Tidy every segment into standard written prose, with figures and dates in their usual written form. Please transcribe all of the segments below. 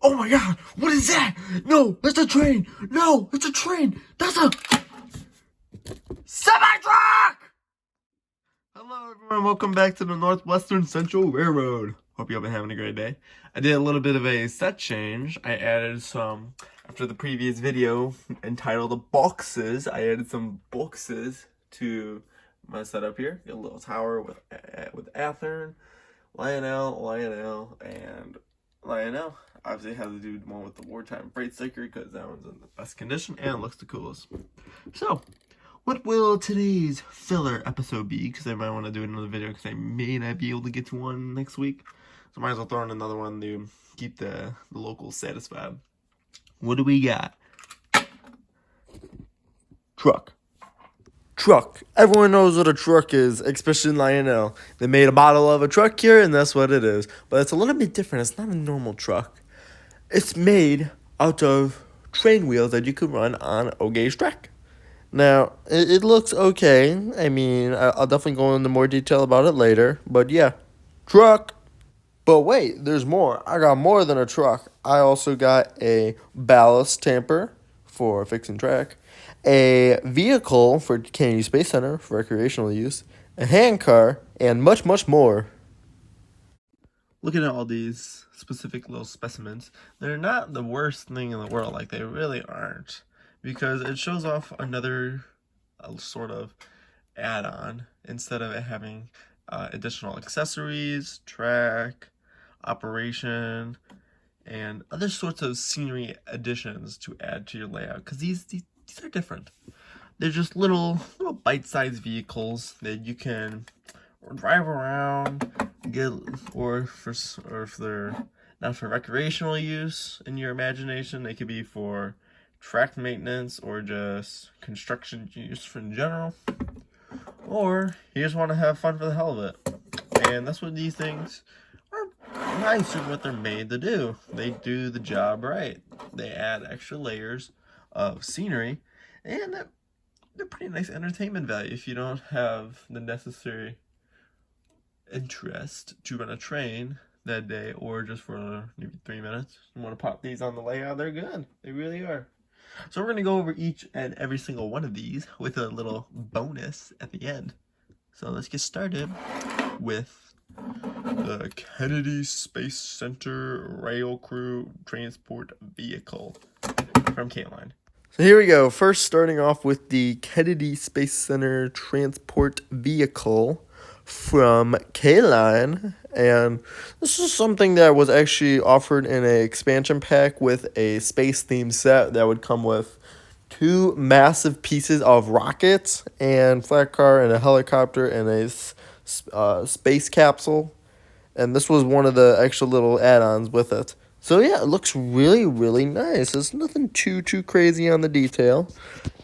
Oh my god, what is that? No, it's a train. No, it's a train. That's a semi-truck! Hello everyone, welcome back to the Northwestern Central Railroad. Hope you've been having a great day. I did a little bit of a set change. I added some, after the previous video entitled boxes, I added some boxes to my setup here. Got a little tower with Athern, Lionel, and Lionel. Obviously, I had to do one with the wartime freight sticker because that one's in the best condition and looks the coolest. So, what will today's filler episode be? Because I might want to do another video because I may not be able to get to one next week. So, I might as well throw in another one to keep the locals satisfied. What do we got? Truck. Everyone knows what a truck is, especially in Lionel. They made a model of a truck here, and that's what it is. But it's a little bit different. It's not a normal truck. It's made out of train wheels that you could run on O-gauge track. Now, it looks okay. I mean, I'll definitely go into more detail about it later. But yeah, truck. But wait, there's more. I got more than a truck. I also got a ballast tamper for fixing track, a vehicle for Kennedy Space Center for recreational use, a handcar, and much, much more. Looking at all these specific little specimens, they're not the worst thing in the world. Like, they really aren't. Because it shows off another sort of add-on instead of it having additional accessories, track, operation, and other sorts of scenery additions to add to your layout. Because these are different. They're just little bite-sized vehicles that you can drive around, or if they're not for recreational use in your imagination, they could be for track maintenance or just construction use in general, or you just want to have fun for the hell of it. And that's what these things are nice and what they're made to do. They do the job right. They add extra layers of scenery, and they're pretty nice entertainment value if you don't have the necessary interest to run a train that day, or just for maybe 3 minutes. You want to pop these on the layout, they're good. They really are. So we're going to go over each and every single one of these with a little bonus at the end. So let's get started with the Kennedy Space Center Rail Crew Transport Vehicle from K-Line. So here we go. First, starting off with the Kennedy Space Center Transport Vehicle from K-Line, and this is something that was actually offered in an expansion pack with a space themed set that would come with 2 massive pieces of rockets and flat car and a helicopter and a space capsule, and this was one of the extra little add-ons with it. So yeah, it looks really, really nice. There's nothing too crazy on the detail,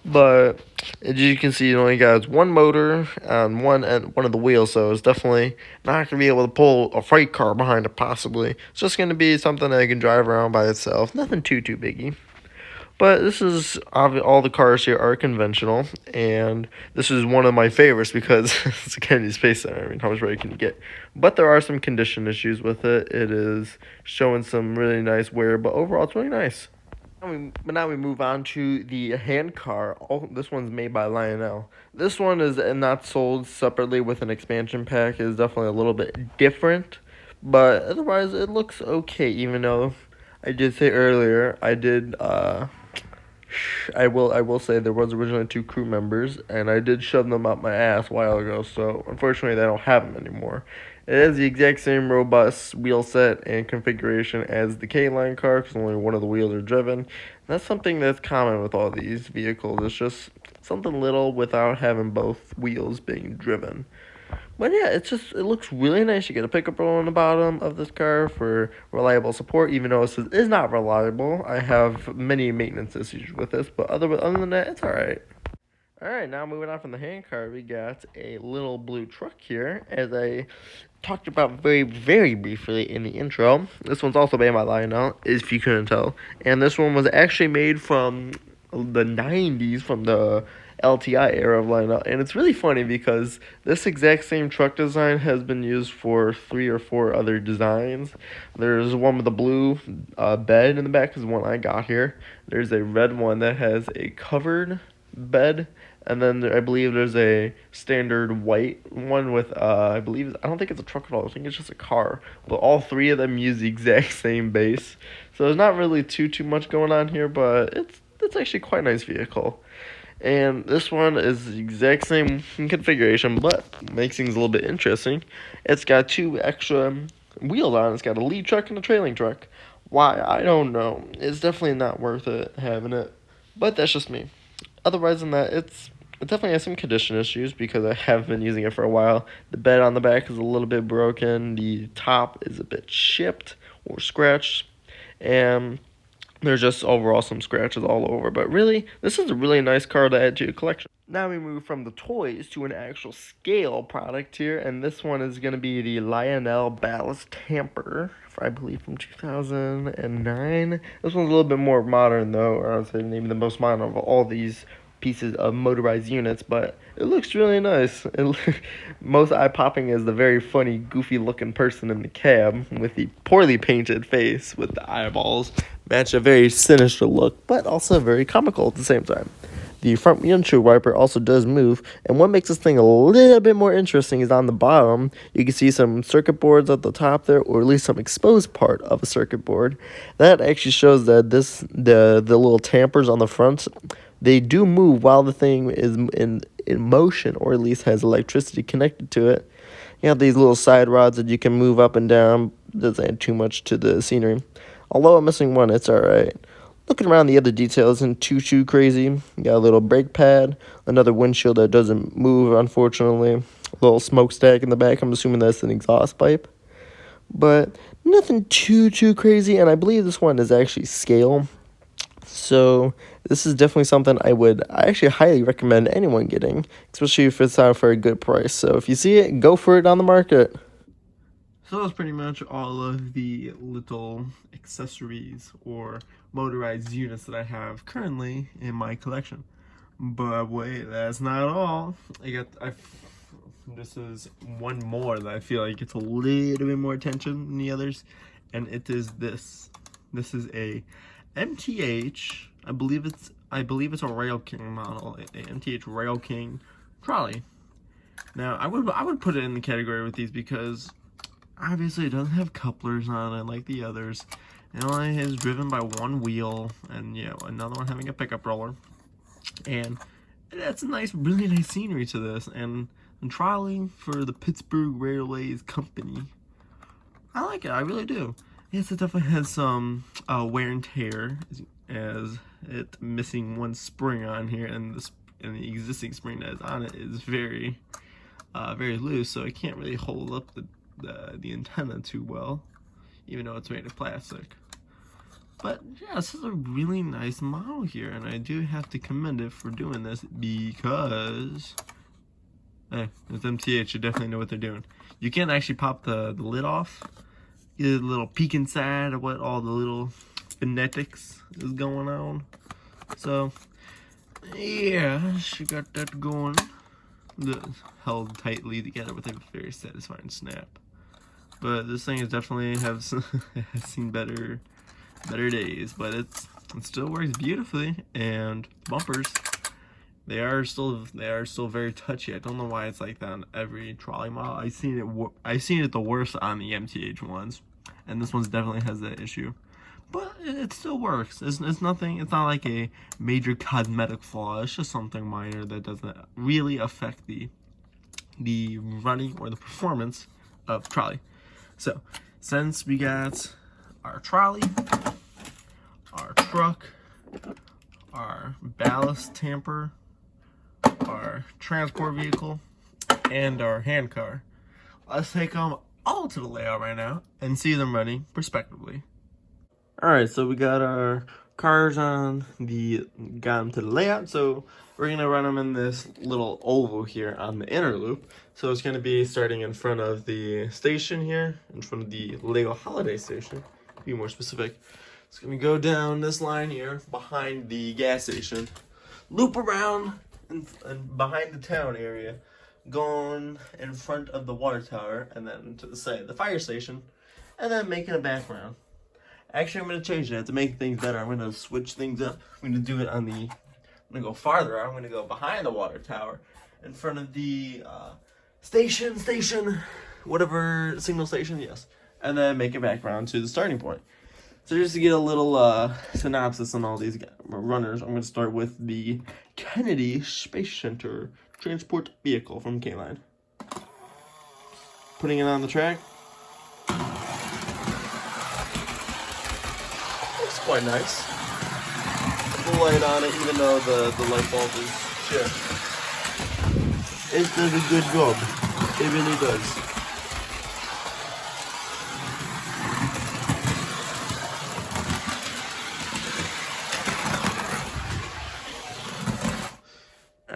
but as you can see, it only got one motor on one of the wheels, so it's definitely not going to be able to pull a freight car behind it, possibly. It's just going to be something that can drive around by itself. Nothing too biggie. But this is, all the cars here are conventional, and this is one of my favorites because it's a Kennedy Space Center. I mean, how much better can you get? But there are some condition issues with it. It is showing some really nice wear, but overall it's really nice. Now we move on to the handcar. This one's made by Lionel. This one is not sold separately with an expansion pack. It is definitely a little bit different, but otherwise it looks okay, even though I did say earlier, I will say there was originally 2 crew members, and I did shove them up my ass a while ago, so unfortunately they don't have them anymore. It has the exact same robust wheel set and configuration as the K-Line car, because only one of the wheels are driven. And that's something that's common with all these vehicles. It's just something little without having both wheels being driven. But yeah, it looks really nice. You get a pickup on the bottom of this car for reliable support, even though it is not reliable. I have many maintenance issues with this, but other than that, it's alright. Alright, now moving on from the handcar, we got a little blue truck here, as I talked about very, very briefly in the intro. This one's also made by Lionel, if you couldn't tell. And this one was actually made from the 90s, from the LTI era of lineup. And it's really funny because this exact same truck design has been used for 3 or 4 other designs. There's one with a blue bed in the back, is the one I got here. There's a red one that has a covered bed, and then I believe there's a standard white one with I don't think it's a truck at all. I think it's just a car. But all 3 of them use the exact same base, so there's not really too much going on here. But it's actually quite a nice vehicle. And this one is the exact same configuration, but makes things a little bit interesting. It's got 2 extra wheels on. It's got a lead truck and a trailing truck. Why? I don't know. It's definitely not worth it having it, but that's just me. Otherwise than that, it definitely has some condition issues because I have been using it for a while. The bed on the back is a little bit broken. The top is a bit chipped or scratched, and there's just overall some scratches all over. But really, this is a really nice car to add to your collection. Now we move from the toys to an actual scale product here, and this one is going to be the Lionel Ballast Tamper, I believe from 2009. This one's a little bit more modern though, or I would say maybe the most modern of all these pieces of motorized units, but it looks really nice. Most eye-popping is the very funny, goofy-looking person in the cab with the poorly painted face with the eyeballs. Match a very sinister look, but also very comical at the same time. The front windshield wiper also does move, and what makes this thing a little bit more interesting is on the bottom, you can see some circuit boards at the top there, or at least some exposed part of a circuit board. That actually shows that the little tampers on the front, they do move while the thing is in motion, or at least has electricity connected to it. You have these little side rods that you can move up and down. Doesn't add too much to the scenery. Although I'm missing one, it's alright. Looking around, the other details isn't too crazy. You got a little brake pad, another windshield that doesn't move, unfortunately. A little smokestack in the back. I'm assuming that's an exhaust pipe. But nothing too crazy, and I believe this one is actually scale. So this is definitely something I actually highly recommend anyone getting, especially if it's out for a good price. So if you see it, go for it on the market. So that's pretty much all of the little accessories or motorized units that I have currently in my collection. But wait, that's not all. This is one more that I feel like gets a little bit more attention than the others, and it is this. This is a MTH. I believe it's a Rail King model, a MTH Rail King trolley. Now I would put it in the category with these because obviously it doesn't have couplers on it like the others. It only is driven by one wheel, and another one having a pickup roller. And that's a really nice scenery to this. And trolley for the Pittsburgh Railways Company. I like it, I really do. Yes, it definitely has some wear and tear, as it missing one spring on here, and the existing spring that is on it is very loose, so it can't really hold up the antenna too well, even though it's made of plastic. But yeah, this is a really nice model here, and I do have to commend it for doing this because it's MTH. You definitely know what they're doing. You can't actually pop the lid off. Get a little peek inside of what all the little phonetics is going on. So yeah, she got that going. Held tightly together with a very satisfying snap. But this thing is definitely has seen better days, but it still works beautifully. And bumpers, they are still very touchy. I don't know why it's like that on every trolley model. I've seen it the worst on the MTH ones, and this one's definitely has that issue. But it still works. It's nothing. It's not like a major cosmetic flaw. It's just something minor that doesn't really affect the running or the performance of the trolley. So, since we got our trolley, our truck, our ballast tamper, our transport vehicle, and our hand car, let's take them all to the layout right now and see them running respectively. Alright, so we got our cars got them to the layout, so we're going to run them in this little oval here on the inner loop. So it's going to be starting in front of the station here, in front of the Lego Holiday Station, to be more specific. It's going to go down this line here, behind the gas station, loop around behind the town area, going in front of the water tower, and then to the side, the fire station, and then making a background. Actually, I'm going to change that to make things better. I'm going to switch things up. I'm going to do it on the, I'm going to go farther. I'm going to go behind the water tower, in front of the station, whatever, signal station, yes. And then make a background to the starting point. So just to get a little synopsis on all these runners, I'm going to start with the Kennedy Space Center transport vehicle from K-Line. Putting it on the track. Looks quite nice. The light on it, even though the light bulb is shit. It does a good job. It really does.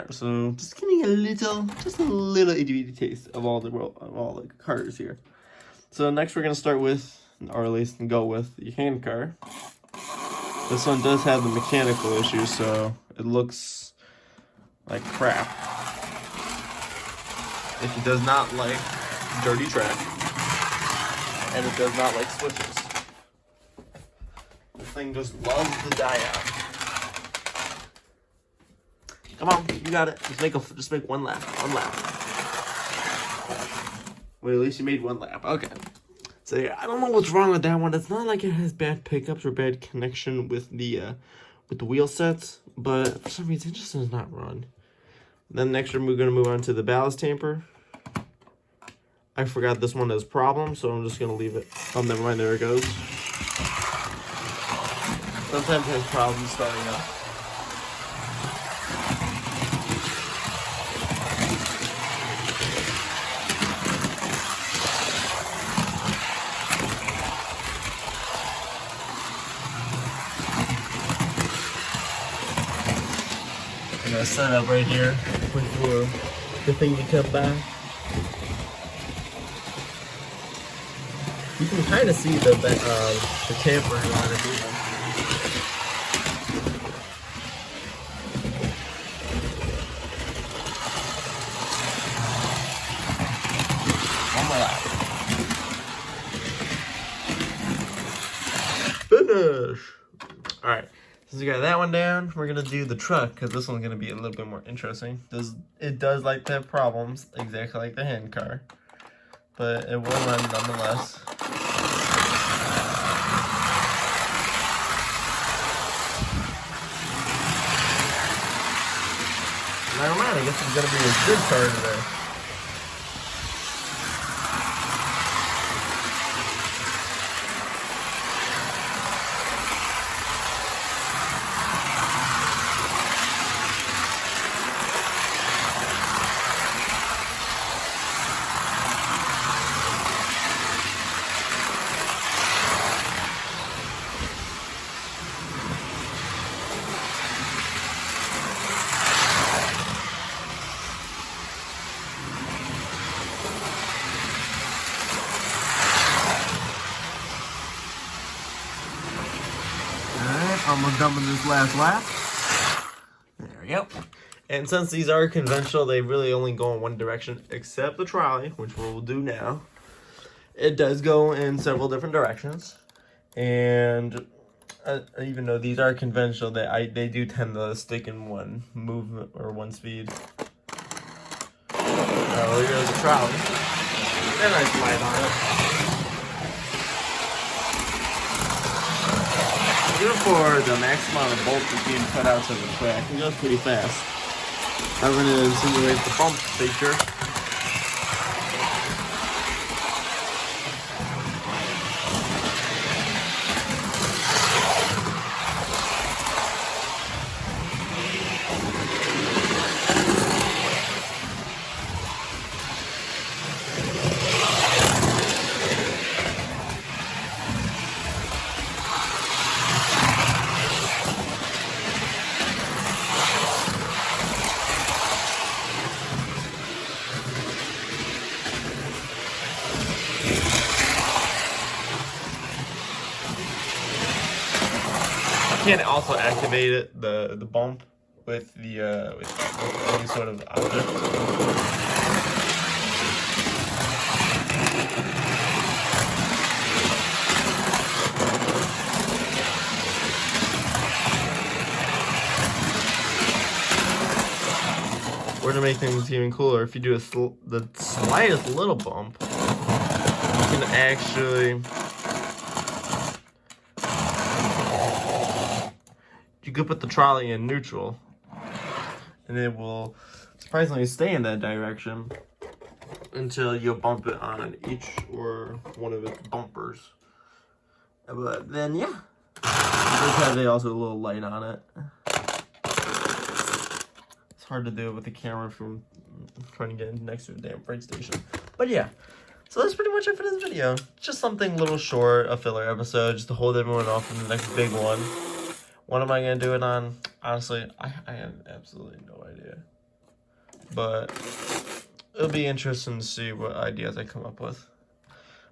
So just getting a little itty bitty taste of all the cars here. So next we're gonna start with, or at least go with, the hand car. This one does have the mechanical issue, so it looks like crap. If it does not like dirty track, and it does not like switches. This thing just loves to die out. Come on, you got it. Just make one lap. One lap. Well, at least you made one lap. Okay. So yeah, I don't know what's wrong with that one. It's not like it has bad pickups or bad connection with the wheel sets, but for some reason it just does not run. Then next we're gonna move on to the ballast tamper. I forgot this one has problems, so I'm just gonna leave it. Oh, never mind. There it goes. Sometimes it has problems starting up. I'm gonna set it up right here for the thing to come by. You can kind of see the tampering on it even. One more lap. Finish. All right. Since we got that one down, we're gonna do the truck because this one's gonna be a little bit more interesting. It does like to have problems, exactly like the hand car, but it will run nonetheless. Never mind, I guess it's gonna be a good car today. Almost done with this last lap. There we go. And since these are conventional, they really only go in one direction, except the trolley, which we'll do now. It does go in several different directions, and even though these are conventional, they do tend to stick in one movement or one speed. Oh, here's the trolley. And nice light on it. Even for the max amount of bolts that's being cut out to the track, it goes pretty fast. I'm going to insinuate the bump feature. Can't also activate it, the bump, with any sort of object. Or to make things even cooler, if you do the slightest little bump, you can actually you could put the trolley in neutral, and it will surprisingly stay in that direction until you bump it on each or one of its bumpers. But then, yeah, this has also a little light on it. It's hard to do with the camera from trying to get next to a damn freight station. But yeah, so that's pretty much it for this video. Just something little short, a filler episode, just to hold everyone off for the next big one. What am I going to do it on? Honestly, I have absolutely no idea. But it'll be interesting to see what ideas I come up with.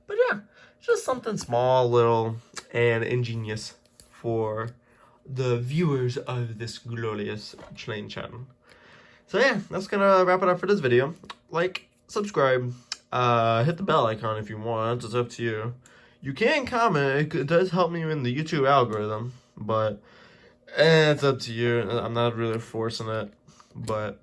But yeah, just something small, little, and ingenious for the viewers of this glorious train channel. So yeah, that's gonna wrap it up for this video. Like, subscribe, hit the bell icon if you want. It's up to you. You can comment. It does help me in the YouTube algorithm, but it's up to you. I'm not really forcing it, but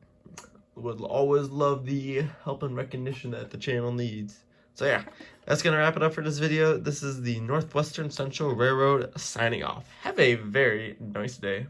would always love the help and recognition that the channel needs. So yeah, that's gonna wrap it up for this video. This is the Northwestern Central Railroad signing off. Have a very nice day.